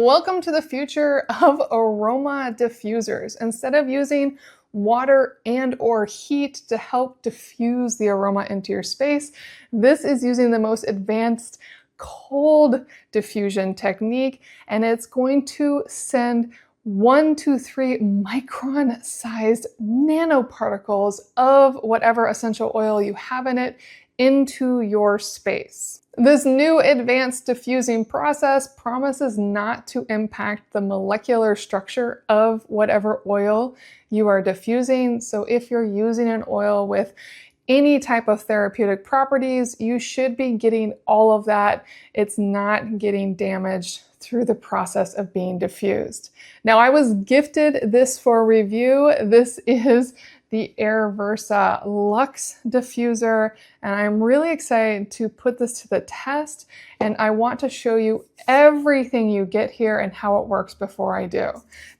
Welcome to the future of aroma diffusers. Instead of using water and or heat to help diffuse the aroma into your space, this is using the most advanced cold diffusion technique, and it's going to send 1 to 3 micron sized nanoparticles of whatever essential oil you have in it into your space. This new advanced diffusing process promises not to impact the molecular structure of whatever oil you are diffusing. So if you're using an oil with any type of therapeutic properties, you should be getting all of that. It's not getting damaged through the process of being diffused. Now, I was gifted this for review. This is the Airversa Luxe Diffuser, and I'm really excited to put this to the test, and I want to show you everything you get here and how it works before I do.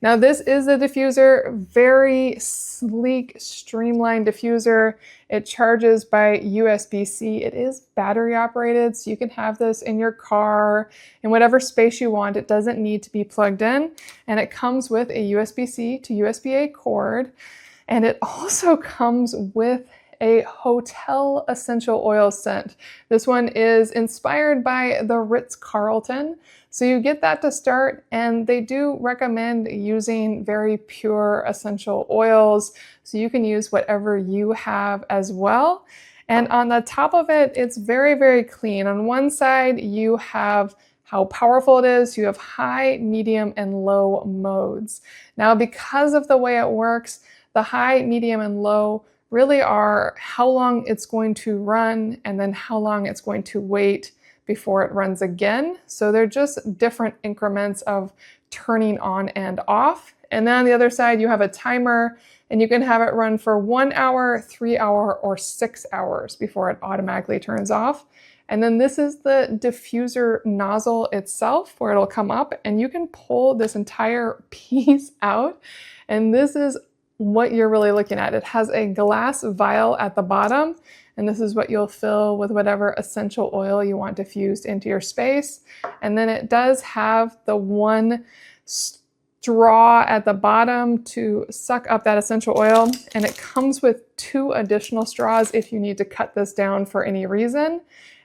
Now, this is a diffuser, very sleek, streamlined diffuser. It charges by USB-C. It is battery operated, so you can have this in your car, in whatever space you want. It doesn't need to be plugged in, and it comes with a USB-C to USB-A cord. And it also comes with a hotel essential oil scent. This one is inspired by the Ritz-Carlton. So you get that to start, and they do recommend using very pure essential oils. So you can use whatever you have as well. And on the top of it, it's very, very clean. On one side, you have how powerful it is. You have high, medium, and low modes. Now, because of the way it works, the high, medium, and low really are how long it's going to run and then how long it's going to wait before it runs again. So they're just different increments of turning on and off. And then on the other side, you have a timer, and you can have it run for 1 hour, 3 hours, or 6 hours before it automatically turns off. And then this is the diffuser nozzle itself, where it'll come up and you can pull this entire piece out. And this is what you're really looking at. It has a glass vial at the bottom, and this is what you'll fill with whatever essential oil you want diffused into your space. And then it does have the one straw at the bottom to suck up that essential oil, and it comes with 2 additional straws if you need to cut this down for any reason.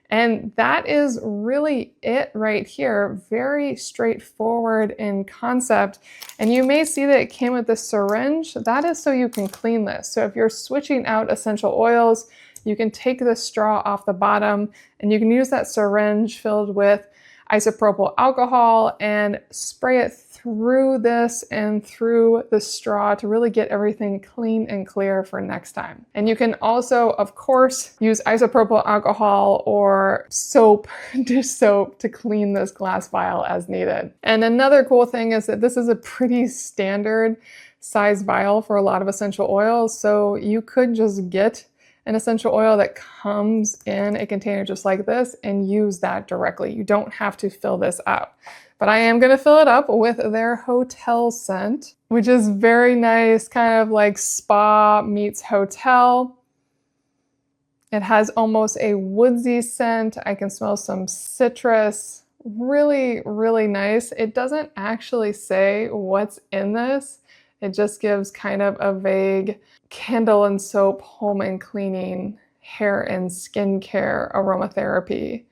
And that is really it right here. Very straightforward in concept. And you may see that it came with this syringe. That is so you can clean this. So if you're switching out essential oils, you can take the straw off the bottom and you can use that syringe filled with isopropyl alcohol and spray it through this and through the straw to really get everything clean and clear for next time. And you can also, of course, use isopropyl alcohol or soap, dish soap, to clean this glass vial as needed. And another cool thing is that this is a pretty standard size vial for a lot of essential oils. So you could just get an essential oil that comes in a container just like this and use that directly. You don't have to fill this up. But I am going to fill it up with their hotel scent, which is very nice, kind of like spa meets hotel. It has almost a woodsy scent. I can smell some citrus. Really, really nice. It doesn't actually say what's in this. It just gives kind of a vague candle and soap, home and cleaning, hair and skincare aromatherapy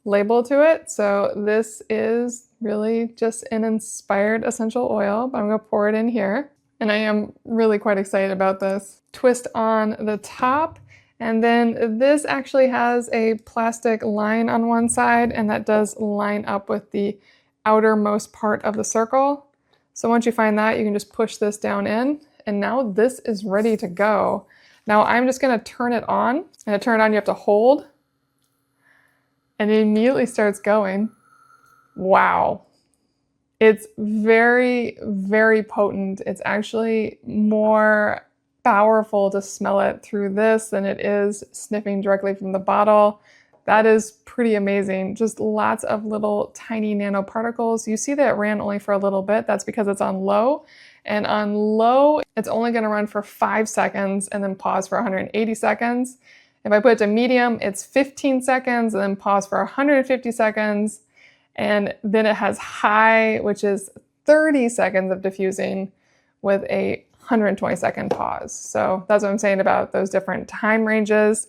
label to it. So this is really just an inspired essential oil, but I'm going to pour it in here. And I am really quite excited about this. Twist on the top. And then this actually has a plastic line on one side, and that does line up with the outermost part of the circle. So once you find that, you can just push this down in, and now this is ready to go. Now I'm just going to turn it on, and to turn it on you have to hold, and it immediately starts going. Wow. It's very, very potent. It's actually more powerful to smell it through this than it is sniffing directly from the bottle. That is pretty amazing. Just lots of little tiny nanoparticles. You see that it ran only for a little bit. That's because it's on low. And on low, it's only going to run for 5 seconds and then pause for 180 seconds. If I put it to medium, it's 15 seconds and then pause for 150 seconds. And then it has high, which is 30 seconds of diffusing with a 120-second pause. So that's what I'm saying about those different time ranges.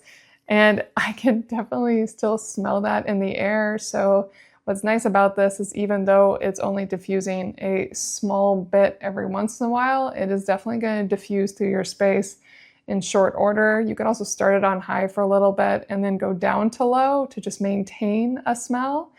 And I can definitely still smell that in the air. So what's nice about this is even though it's only diffusing a small bit every once in a while, it is definitely going to diffuse through your space in short order. You can also start it on high for a little bit and then go down to low to just maintain a smell.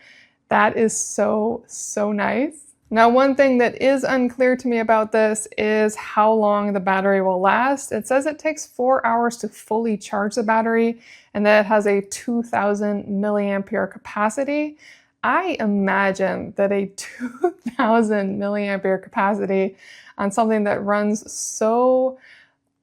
That is so, so nice. Now, one thing that is unclear to me about this is how long the battery will last. It says it takes 4 hours to fully charge the battery and that it has a 2000 milliampere capacity. I imagine that a 2000 milliampere capacity on something that runs so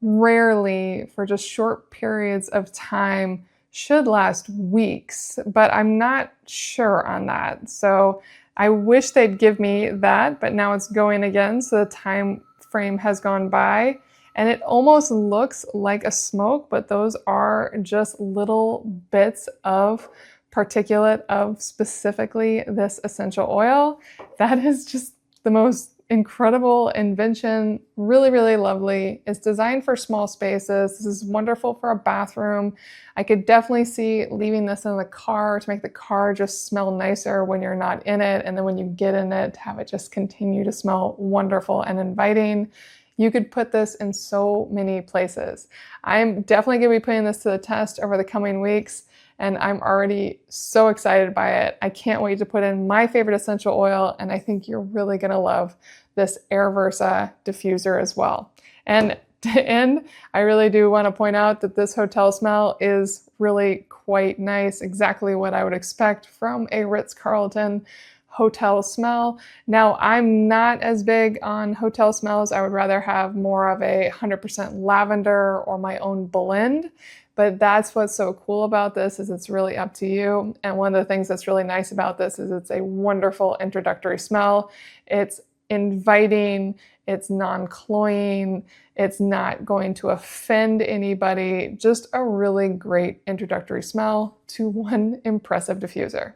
rarely for just short periods of time should last weeks, but I'm not sure on that. So I wish they'd give me that, but now it's going again, so the time frame has gone by. And it almost looks like a smoke, but those are just little bits of particulate of specifically this essential oil. That is just the most incredible invention, really, really lovely. It's designed for small spaces. This is wonderful for a bathroom. I could definitely see leaving this in the car to make the car just smell nicer when you're not in it. And then when you get in it, to have it just continue to smell wonderful and inviting. You could put this in so many places. I'm definitely going to be putting this to the test over the coming weeks. And I'm already so excited by it. I can't wait to put in my favorite essential oil, and I think you're really gonna love this Airversa diffuser as well. And to end, I really do want to point out that this hotel smell is really quite nice, exactly what I would expect from a Ritz-Carlton hotel smell. Now, I'm not as big on hotel smells. I would rather have more of a 100% lavender or my own blend. But that's what's so cool about this is it's really up to you. And one of the things that's really nice about this is it's a wonderful introductory smell. It's inviting, it's non-cloying, it's not going to offend anybody. Just a really great introductory smell to one impressive diffuser.